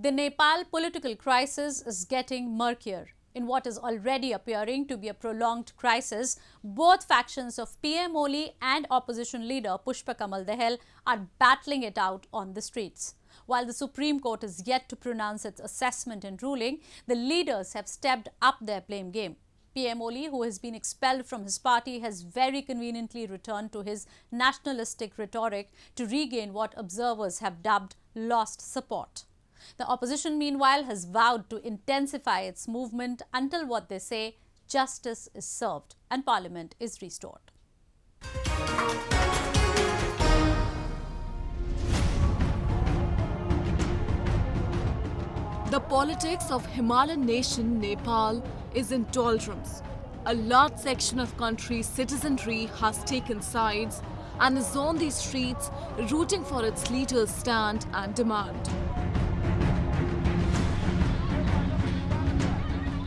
The Nepal political crisis is getting murkier. In what is already appearing to be a prolonged crisis, both factions of PM Oli and opposition leader Pushpa Kamal Dahal are battling it out on the streets. While the Supreme Court is yet to pronounce its assessment and ruling, the leaders have stepped up their blame game. PM Oli, who has been expelled from his party, has very conveniently returned to his nationalistic rhetoric to regain what observers have dubbed lost support. The opposition, meanwhile, has vowed to intensify its movement until what they say, justice is served and parliament is restored. The politics of Himalayan nation Nepal is in doldrums. A large section of country's citizenry has taken sides and is on the streets rooting for its leaders' stand and demand.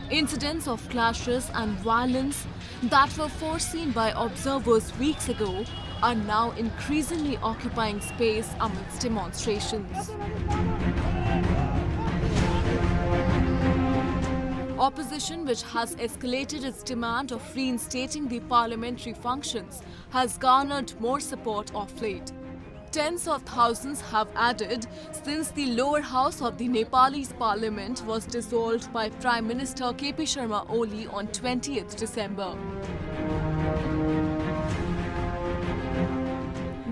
Incidents of clashes and violence that were foreseen by observers weeks ago are now increasingly occupying space amidst demonstrations. Opposition, which has escalated its demand of reinstating the parliamentary functions, has garnered more support of late. Tens of thousands have added since the lower house of the Nepalese parliament was dissolved by Prime Minister KP Sharma Oli on 20th December.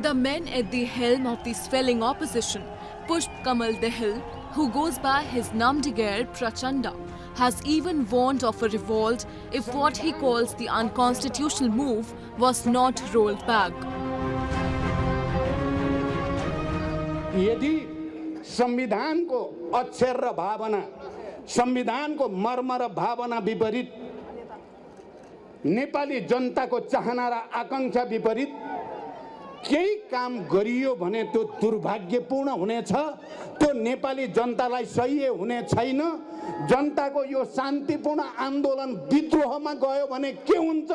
The men at the helm of the swelling opposition, Pushpa Kamal Dahal, who goes by his Namdegir Prachanda, has even warned of a revolt if what he calls the unconstitutional move was not rolled back. यदि संविधानको अक्षर र भावना, संविधानको मर्म र भावना विपरीत, नेपाली जनताको चाहना र आकांक्षा विपरीत केही काम गरियो भने त्यो दुर्भाग्यपूर्ण हुनेछ। त्यो नेपाली जनतालाई सही हुने छैन। जनताको यो शान्तिपूर्ण आन्दोलन विद्रोहमा गयो भने के हुन्छ,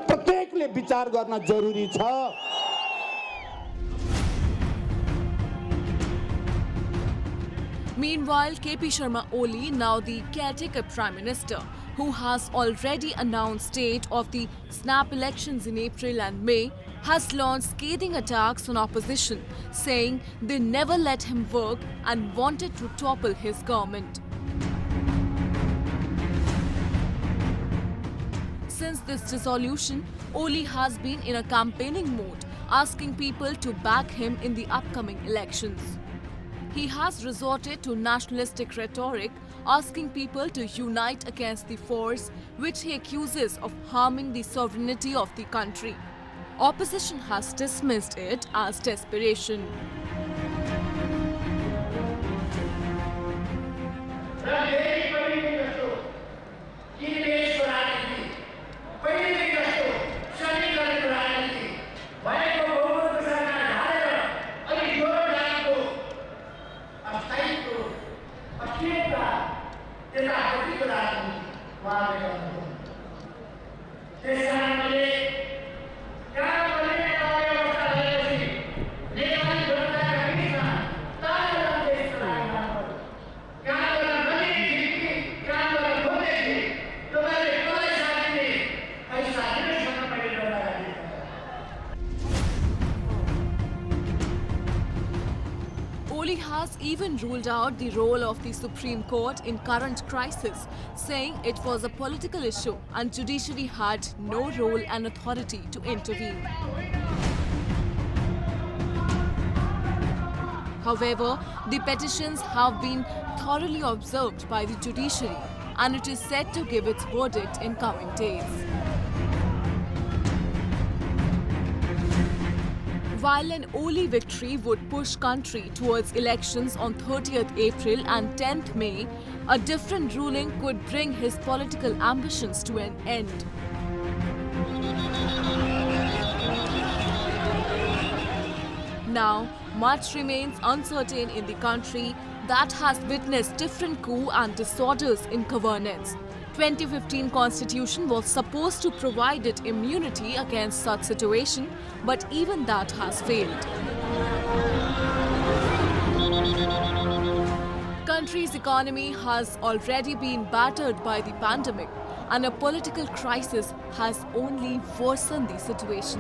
प्रत्येकले विचार गर्न जरुरी छ। Meanwhile, KP Sharma Oli, now the caretaker Prime Minister, who has already announced date of the snap elections in April and May, has launched scathing attacks on opposition, saying they never let him work and wanted to topple his government. Since this dissolution, Oli has been in a campaigning mode, asking people to back him in the upcoming elections. He has resorted to nationalistic rhetoric, asking people to unite against the force which he accuses of harming the sovereignty of the country. Opposition has dismissed it as desperation. Oli has even ruled out the role of the Supreme Court in current crisis, saying it was a political issue and judiciary had no role and authority to intervene. However, the petitions have been thoroughly observed by the judiciary and it is set to give its verdict in coming days. While an Oli victory would push country towards elections on 30th April and 10th May, a different ruling could bring his political ambitions to an end. Now, much remains uncertain in the country that has witnessed different coups and disorders in governance. 2015 constitution was supposed to provide it immunity against such situation, but even that has failed. country's economy has already been battered by the pandemic, and a political crisis has only worsened the situation.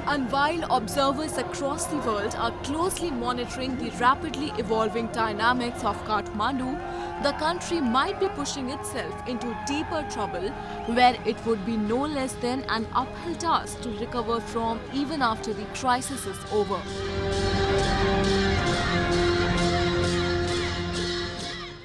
And while observers across the world are closely monitoring the rapidly evolving dynamics of Kathmandu, the country might be pushing itself into deeper trouble, where it would be no less than an uphill task to recover from even after the crisis is over.